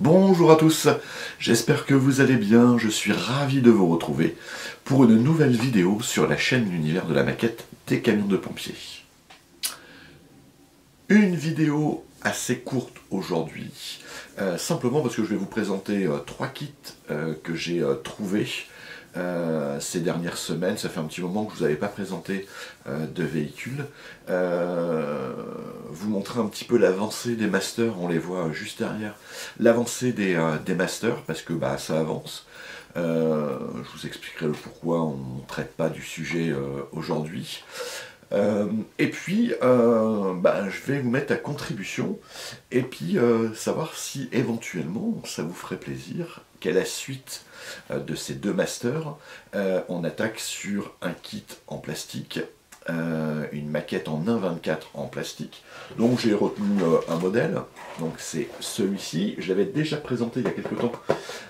Bonjour à tous, j'espère que vous allez bien, je suis ravi de vous retrouver pour une nouvelle vidéo sur la chaîne L'Univers de la maquette des camions de pompiers. Une vidéo assez courte aujourd'hui, simplement parce que je vais vous présenter trois kits que j'ai trouvés ces dernières semaines. Ça fait un petit moment que je ne vous avais pas présenté de véhicules. Vous montrer un petit peu l'avancée des masters, on les voit juste derrière. L'avancée des masters, parce que ça avance. Je vous expliquerai le pourquoi on ne traite pas du sujet aujourd'hui. Et puis, je vais vous mettre à contribution et puis savoir si éventuellement ça vous ferait plaisir qu'à la suite de ces deux masters, on attaque sur un kit en plastique, une maquette en 1,24 en plastique. Donc j'ai retenu un modèle, donc c'est celui-ci. Je l'avais déjà présenté il y a quelques temps,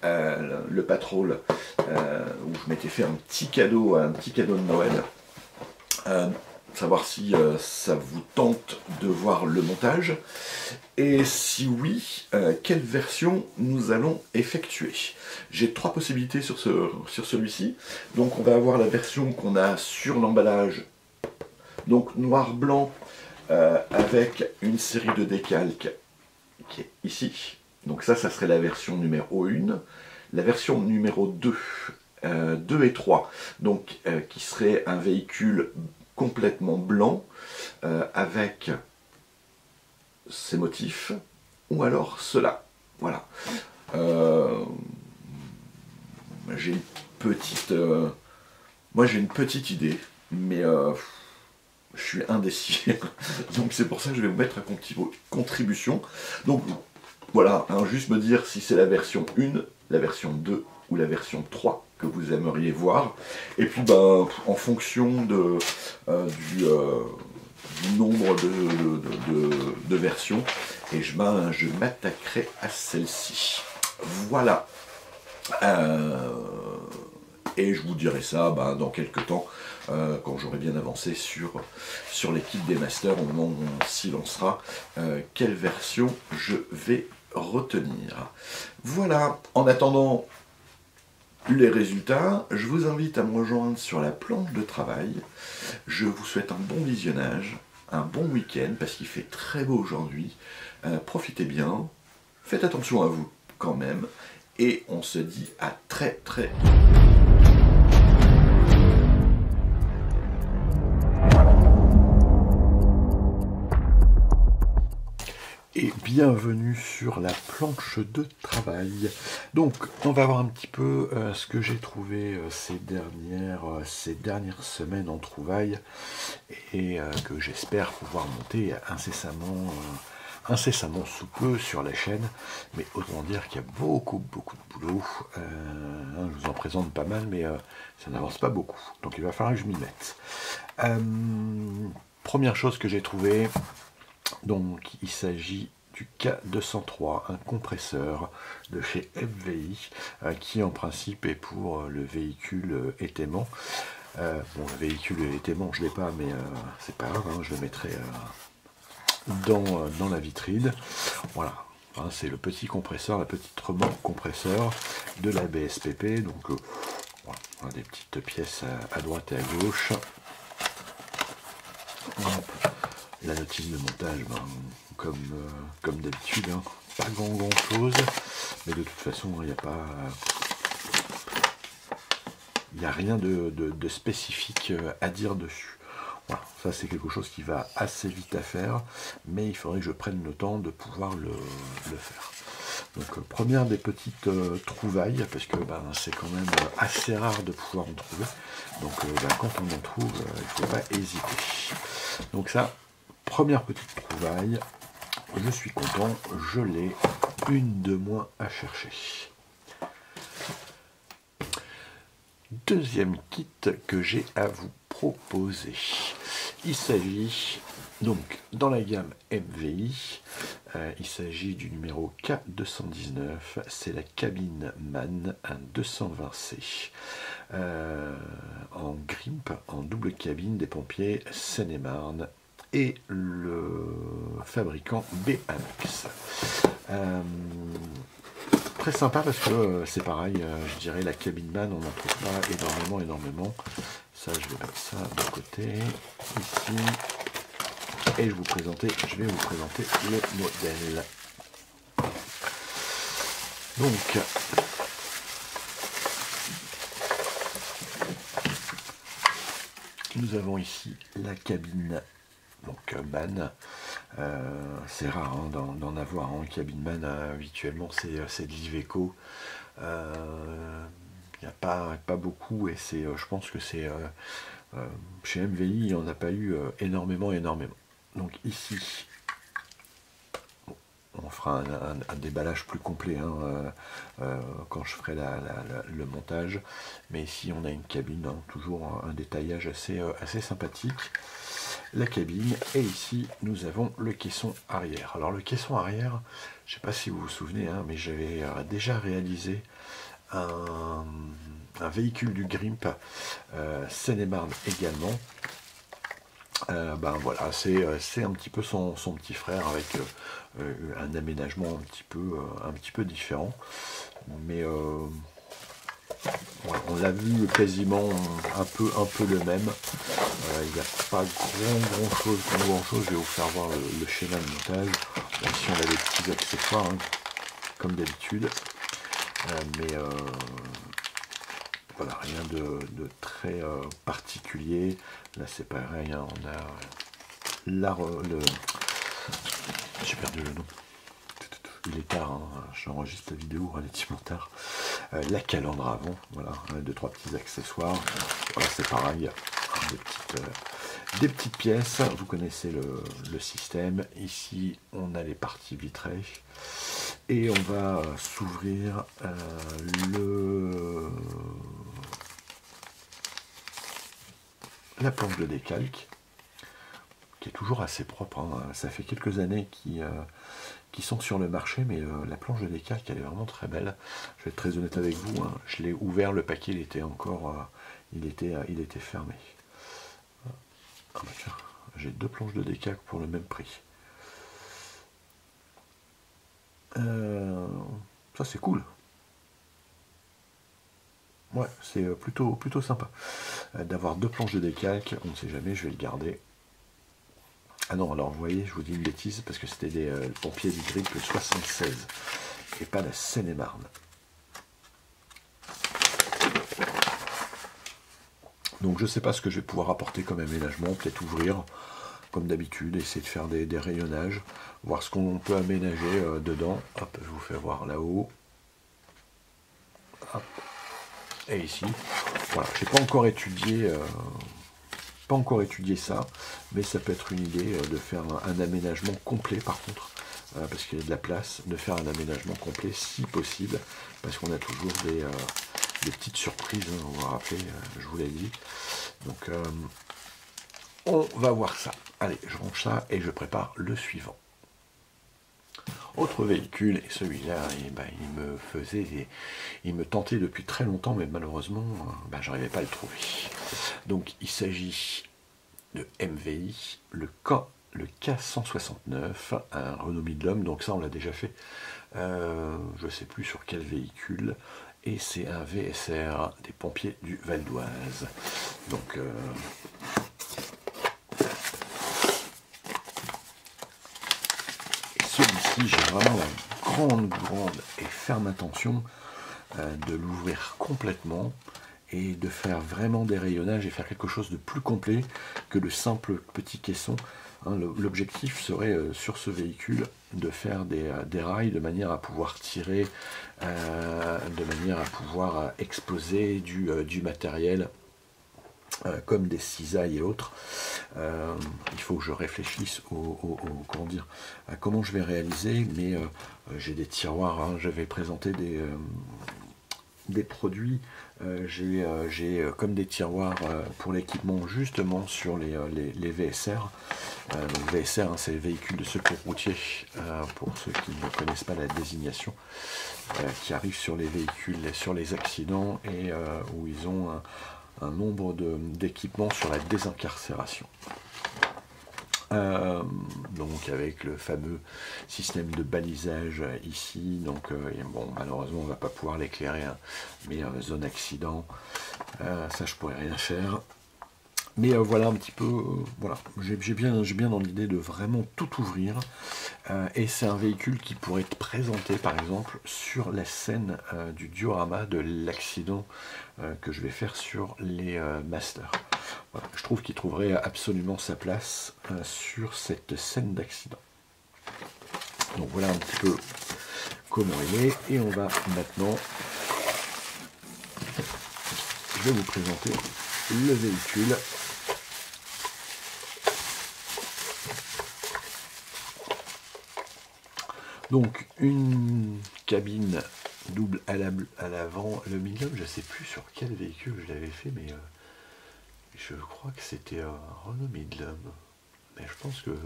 le Patrol, où je m'étais fait un petit cadeau de Noël. Savoir si ça vous tente de voir le montage, et si oui, quelle version nous allons effectuer. J'ai trois possibilités sur celui-ci. Donc on va avoir la version qu'on a sur l'emballage, donc noir-blanc, avec une série de décalques qui est ici. Donc ça serait la version numéro 1. La version numéro 2, 2 et 3, donc qui serait un véhicule complètement blanc, avec ces motifs, ou alors cela. Voilà. J'ai une petite... moi j'ai une petite idée, mais je suis indécis. Donc c'est pour ça que je vais vous mettre à contribution. Donc voilà, juste me dire si c'est la version 1, la version 2 ou la version 3 que vous aimeriez voir. Et puis en fonction du nombre de versions, et je m'attaquerai à celle-ci. Voilà. Et je vous dirai ça dans quelques temps, quand j'aurai bien avancé sur les kits des masters, au moment où on s'y lancera, quelle version je vais retenir. Voilà, en attendant les résultats, je vous invite à me rejoindre sur la planche de travail. Je vous souhaite un bon visionnage, un bon week-end, parce qu'il fait très beau aujourd'hui. Profitez bien, faites attention à vous quand même, et on se dit à très très bientôt. Et bienvenue sur la planche de travail. Donc on va voir un petit peu ce que j'ai trouvé ces dernières semaines en trouvailles, et que j'espère pouvoir monter incessamment sous peu sur la chaîne. Mais autant dire qu'il y a beaucoup de boulot. Je vous en présente pas mal, mais ça n'avance pas beaucoup, donc il va falloir que je m'y mette. Première chose que j'ai trouvée, donc il s'agit du K203, un compresseur de chez FVI, qui en principe est pour le véhicule étaiement. Le véhicule étaiement je ne l'ai pas, mais c'est pas grave, je le mettrai dans la vitrine. Voilà, c'est le petit compresseur, la petite remorque compresseur de la BSPP. Donc voilà, des petites pièces à droite et à gauche. La notice de montage, comme d'habitude, pas grand chose, mais de toute façon il n'y a rien de spécifique à dire dessus. Voilà, ça c'est quelque chose qui va assez vite à faire, mais il faudrait que je prenne le temps de pouvoir le faire. Donc première des petites trouvailles, parce que c'est quand même assez rare de pouvoir en trouver. Donc quand on en trouve, il ne faut pas hésiter. Donc ça, première petite trouvaille, je suis content, je l'ai, une de moins à chercher. Deuxième kit que j'ai à vous proposer. Il s'agit donc dans la gamme MVI, il s'agit du numéro K219, c'est la cabine MAN, un 220C, en grimpe, en double cabine des pompiers Seine-et-Marne, et le fabricant BAMX. très sympa parce que c'est pareil, je dirais la cabine-man, on n'en trouve pas énormément. Ça, je vais mettre ça de côté, ici. Et je vais vous présenter le modèle. Donc, nous avons ici la cabine, donc man. C'est rare hein, d'en avoir en cabine man. Habituellement, c'est de l'Iveco. Il n'y a pas beaucoup et je pense que c'est chez MVI, il n'y en a pas eu énormément. Donc ici, on fera un déballage plus complet quand je ferai le montage. Mais ici, on a une cabine, hein, toujours un détaillage assez sympathique. La cabine, et ici, nous avons le caisson arrière. Alors, le caisson arrière, je ne sais pas si vous vous souvenez, hein, mais j'avais déjà réalisé un véhicule du Grimp, Seine-et-Marne également. Ben voilà, c'est un petit peu son petit frère avec un aménagement un petit peu différent, mais ouais, on l'a vu quasiment un peu le même. Il n'y a pas grand chose. Je vais vous faire voir le schéma de montage. Bon, ici on a des petits accessoires hein, comme d'habitude, mais voilà, rien de très particulier. Là c'est pareil, hein, on a j'ai perdu le nom. Il est tard, hein, j'enregistre la vidéo relativement tard. La calandre avant, voilà, 2-3 petits accessoires. Voilà, c'est pareil, des petites pièces. Vous connaissez le système. Ici, on a les parties vitrées. Et on va s'ouvrir la planche de décalque, qui est toujours assez propre. Hein. Ça fait quelques années qui sont sur le marché, mais la planche de décalque, elle est vraiment très belle. Je vais être très honnête avec vous. Hein. Je l'ai ouvert, le paquet, il était encore, il était fermé. Ah bah tiens, j'ai 2 planches de décalque pour le même prix. Ça c'est cool. Ouais, c'est plutôt sympa d'avoir 2 planches de décalque. On ne sait jamais, je vais le garder. Ah non, alors vous voyez, je vous dis une bêtise parce que c'était des pompiers du Grimp 76 et pas la Seine-et-Marne. Donc je ne sais pas ce que je vais pouvoir apporter comme aménagement, peut-être ouvrir comme d'habitude, essayer de faire des rayonnages, voir ce qu'on peut aménager dedans. Hop, je vous fais voir là-haut. Et ici, voilà, je n'ai pas encore étudié ça, mais ça peut être une idée de faire un aménagement complet par contre, parce qu'il y a de la place, de faire un aménagement complet si possible, parce qu'on a toujours des petites surprises, hein, on va rappeler, je vous l'ai dit. Donc on va voir ça. Allez, je range ça et je prépare le suivant. Autre véhicule, et celui-là, il me tentait depuis très longtemps, mais malheureusement, je n'arrivais pas à le trouver. Donc il s'agit de MVI, le K169, un Renault Midlum, donc ça on l'a déjà fait, je ne sais plus sur quel véhicule, et c'est un VSR des pompiers du Val d'Oise. Donc celui-ci, j'ai vraiment la grande et ferme intention de l'ouvrir complètement et de faire vraiment des rayonnages et faire quelque chose de plus complet que le simple petit caisson. Hein, l'objectif serait sur ce véhicule de faire des rails de manière à pouvoir tirer, de manière à pouvoir exposer du matériel comme des cisailles et autres. Il faut que je réfléchisse à comment je vais réaliser, mais j'ai des tiroirs, hein, j'avais présenté des produits, j'ai comme des tiroirs pour l'équipement justement sur les VSR. Donc VSR, hein, c'est les véhicules de secours routier, pour ceux qui ne connaissent pas la désignation, qui arrivent sur les véhicules, sur les accidents et où ils ont un nombre d'équipements sur la désincarcération. Donc avec le fameux système de balisage ici, donc et bon, malheureusement on va pas pouvoir l'éclairer, hein, mais zone accident, ça je pourrais rien faire. Mais voilà un petit peu, voilà, j'ai bien dans l'idée de vraiment tout ouvrir. Et c'est un véhicule qui pourrait être présenté par exemple sur la scène du diorama de l'accident que je vais faire sur les masters. Voilà, je trouve qu'il trouverait absolument sa place sur cette scène d'accident. Donc voilà un petit peu comment il est. Et on va maintenant, je vais vous présenter le véhicule. Donc une cabine double à l'avant, aluminium, je ne sais plus sur quel véhicule je l'avais fait, mais je crois que c'était un Renault Midland. Mais je pense que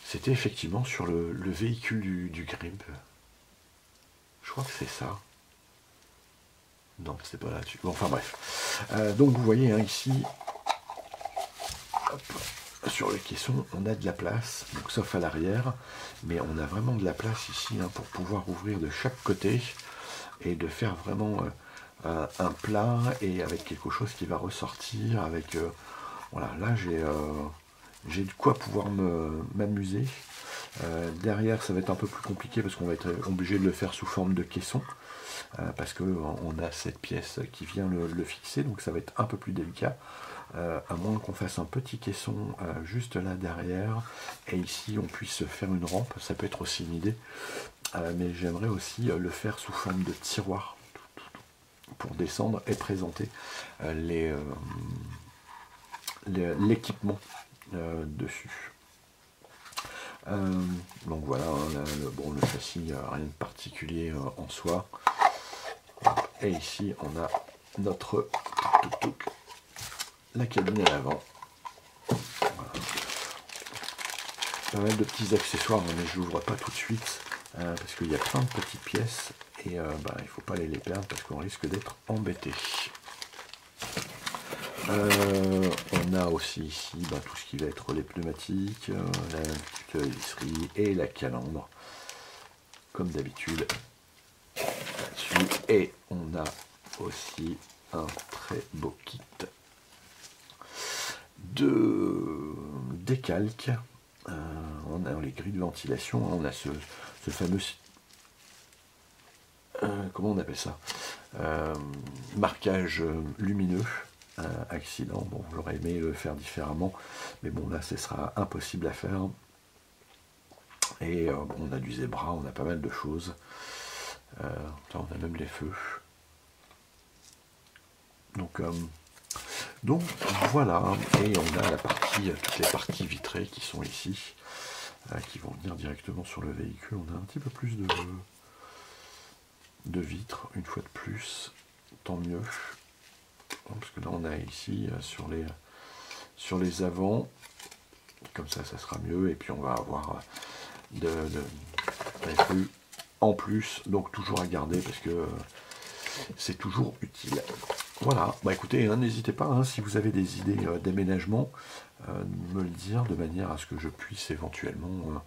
c'était effectivement sur le véhicule du Grimp. Je crois que c'est ça. Non, c'est pas là-dessus. Bon, enfin bref. Donc vous voyez hein, ici, hop, sur le caisson, on a de la place, donc sauf à l'arrière, mais on a vraiment de la place ici hein, pour pouvoir ouvrir de chaque côté et de faire vraiment un plat et avec quelque chose qui va ressortir. Avec voilà, là j'ai de quoi pouvoir m'amuser. Derrière, ça va être un peu plus compliqué parce qu'on va être obligé de le faire sous forme de caisson. Parce qu'on a cette pièce qui vient le fixer, donc ça va être un peu plus délicat, à moins qu'on fasse un petit caisson juste là derrière, et ici on puisse faire une rampe, ça peut être aussi une idée, mais j'aimerais aussi le faire sous forme de tiroir, pour descendre et présenter l'équipement dessus. Donc voilà, hein, le châssis, rien de particulier en soi. Et ici, on a notre la cabine à l'avant. Voilà. Pas mal de petits accessoires, mais je l'ouvre pas tout de suite parce qu'il y a plein de petites pièces et il ne faut pas les perdre parce qu'on risque d'être embêté. On a aussi ici tout ce qui va être les pneumatiques, la petite visserie et la calandre, comme d'habitude. Et on a aussi un très beau kit de décalque. On a les grilles de ventilation, on a ce fameux comment on appelle ça, marquage lumineux. Accident, bon j'aurais aimé le faire différemment, mais bon là ce sera impossible à faire. Et on a du zébra, on a pas mal de choses. On a même les feux. Donc voilà, et on a toutes les parties vitrées qui sont ici, qui vont venir directement sur le véhicule. On a un petit peu plus de vitres, une fois de plus, tant mieux. Parce que là on a ici sur les avants, comme ça sera mieux, et puis on va avoir des rues en plus, donc toujours à garder parce que c'est toujours utile. Voilà, écoutez, n'hésitez pas, si vous avez des idées d'aménagement, de me le dire de manière à ce que je puisse éventuellement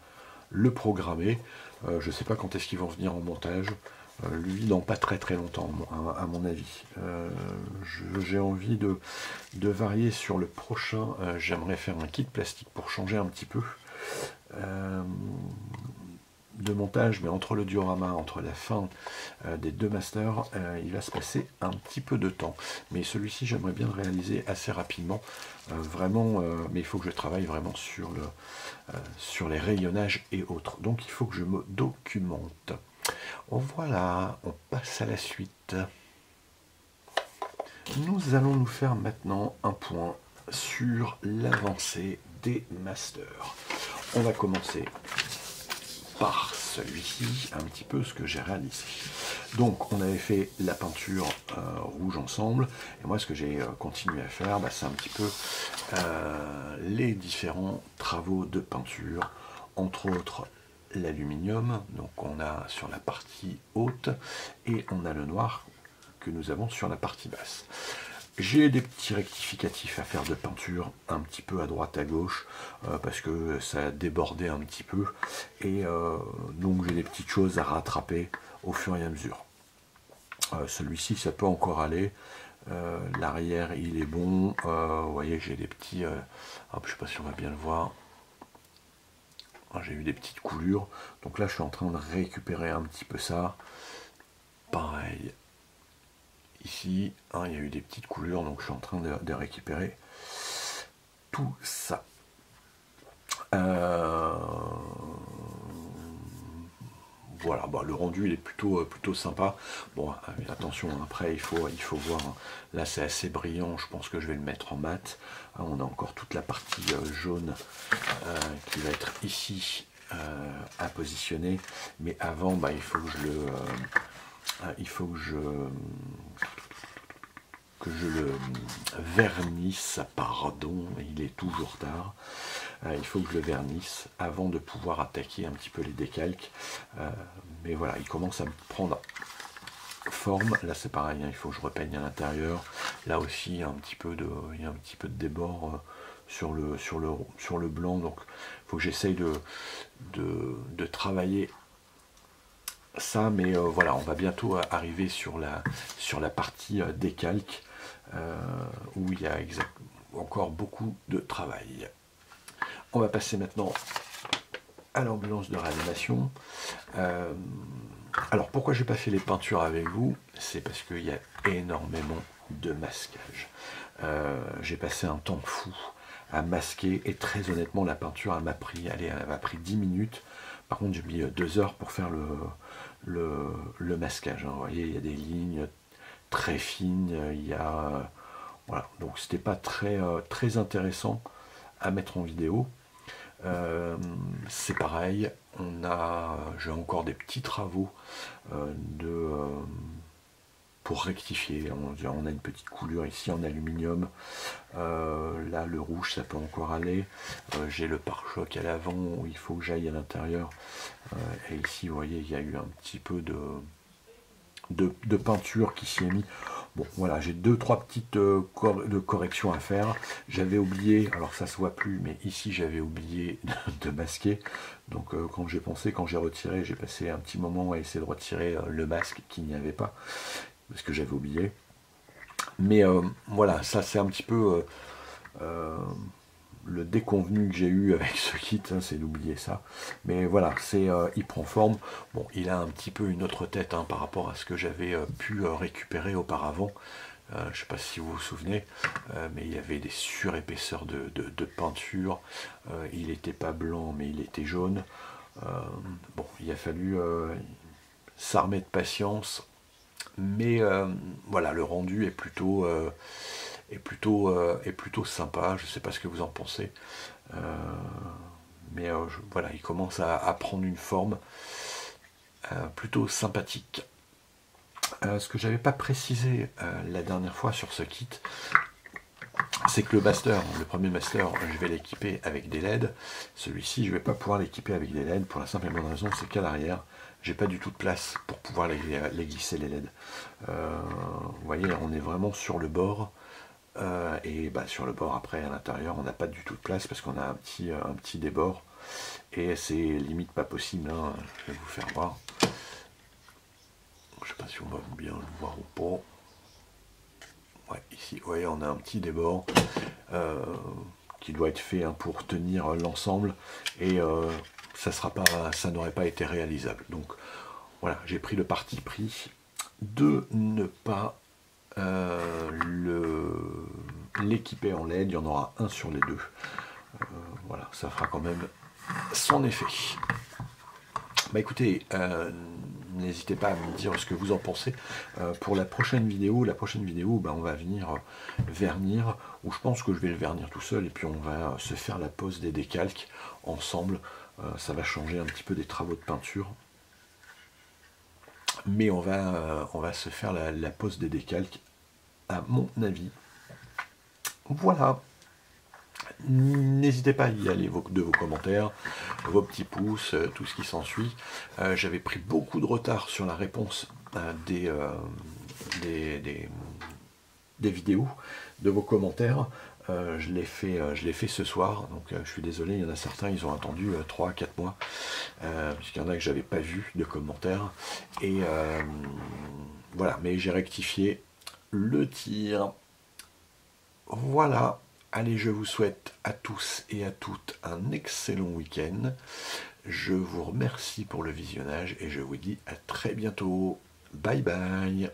le programmer. Je ne sais pas quand est-ce qu'ils vont venir en montage. Lui, dans pas très longtemps, à mon avis. J'ai envie de varier sur le prochain. J'aimerais faire un kit plastique pour changer un petit peu de montage, mais entre le diorama, entre la fin des deux masters, il va se passer un petit peu de temps. Mais celui-ci, j'aimerais bien le réaliser assez rapidement. Vraiment, mais il faut que je travaille vraiment sur les rayonnages et autres. Donc il faut que je me documente. Voilà, on passe à la suite. Nous allons nous faire maintenant un point sur l'avancée des masters. On va commencer par celui-ci, un petit peu ce que j'ai réalisé. Donc on avait fait la peinture rouge ensemble, et moi ce que j'ai continué à faire, c'est un petit peu les différents travaux de peinture, entre autres l'aluminium, donc on a sur la partie haute, et on a le noir que nous avons sur la partie basse. J'ai des petits rectificatifs à faire de peinture, un petit peu à droite à gauche, parce que ça a débordé un petit peu, et donc j'ai des petites choses à rattraper au fur et à mesure. Celui-ci, ça peut encore aller. L'arrière, il est bon. Vous voyez, j'ai des petits... je ne sais pas si on va bien le voir. J'ai eu des petites coulures. Donc là, je suis en train de récupérer un petit peu ça. Pareil. Ici, il y a eu des petites coulures, donc je suis en train de récupérer tout ça. Voilà, le rendu il est plutôt sympa. Bon, attention, après il faut voir. Là c'est assez brillant, je pense que je vais le mettre en mat. On a encore toute la partie jaune qui va être ici à positionner. Mais avant, il faut que je le vernisse. Pardon, il est toujours tard. Il faut que je le vernisse avant de pouvoir attaquer un petit peu les décalques. Mais voilà, il commence à me prendre forme. Là c'est pareil, il faut que je repeigne à l'intérieur. Là aussi il y a un petit peu de débord sur le blanc. Donc il faut que j'essaye de travailler ça. Mais voilà, on va bientôt arriver sur la partie décalque où il y a encore beaucoup de travail. On va passer maintenant à l'ambulance de réanimation. Alors pourquoi j'ai pas fait les peintures avec vous? C'est parce qu'il y a énormément de masquage. J'ai passé un temps fou à masquer et très honnêtement la peinture elle m'a pris 10 minutes. Par contre j'ai mis 2 heures pour faire le masquage. Vous voyez, il y a des lignes très fines, il y a voilà, donc c'était pas très intéressant à mettre en vidéo. C'est pareil, j'ai encore des petits travaux pour rectifier. On a une petite coulure ici en aluminium. Là le rouge ça peut encore aller. J'ai le pare-choc à l'avant où il faut que j'aille à l'intérieur. Et ici vous voyez il y a eu un petit peu de peinture qui s'y est mis. Bon voilà, j'ai 2-3 petites corrections à faire. J'avais oublié, alors ça se voit plus, mais ici j'avais oublié de masquer. Donc quand j'ai retiré, j'ai passé un petit moment à essayer de retirer le masque qu'il n'y avait pas, parce que j'avais oublié. Mais voilà, ça c'est un petit peu le déconvenu que j'ai eu avec ce kit, c'est d'oublier ça. Mais voilà, il prend forme. Bon, il a un petit peu une autre tête par rapport à ce que j'avais pu récupérer auparavant. Je ne sais pas si vous vous souvenez, mais il y avait des surépaisseurs de peinture. Il n'était pas blanc, mais il était jaune. Bon, il a fallu s'armer de patience. Mais voilà, le rendu est plutôt sympa. Je ne sais pas ce que vous en pensez, mais voilà, il commence à prendre une forme plutôt sympathique. Ce que j'avais pas précisé la dernière fois sur ce kit, c'est que le premier master, je vais l'équiper avec des LED. Celui-ci, je ne vais pas pouvoir l'équiper avec des LED pour la simple et bonne raison, c'est qu'à l'arrière, j'ai pas du tout de place pour pouvoir les glisser les LED. Vous voyez, on est vraiment sur le bord. Et sur le bord après à l'intérieur on n'a pas du tout de place parce qu'on a un petit débord et c'est limite pas possible. Je vais vous faire voir, je sais pas si on va bien le voir ou pas. Ouais, ici vous voyez on a un petit débord qui doit être fait pour tenir l'ensemble et ça n'aurait pas été réalisable. Donc voilà, j'ai pris le parti pris de ne pas l'équiper en LED. Il y en aura un sur les deux. Voilà, ça fera quand même son effet. Écoutez, n'hésitez pas à me dire ce que vous en pensez. Pour la prochaine vidéo, on va venir vernir, ou je pense que je vais le vernir tout seul, et puis on va se faire la pose des décalques ensemble. Ça va changer un petit peu des travaux de peinture. Mais on va se faire la pose des décalques, à mon avis. Voilà. N'hésitez pas à y aller de vos commentaires, vos petits pouces, tout ce qui s'ensuit. J'avais pris beaucoup de retard sur la réponse des vidéos, de vos commentaires. Je l'ai fait ce soir, donc je suis désolé, il y en a certains, ils ont attendu 3 à 4 mois, puisqu'il y en a que j'avais pas vu de commentaires. Et voilà, mais j'ai rectifié le tir. Voilà, allez, je vous souhaite à tous et à toutes un excellent week-end. Je vous remercie pour le visionnage et je vous dis à très bientôt. Bye bye.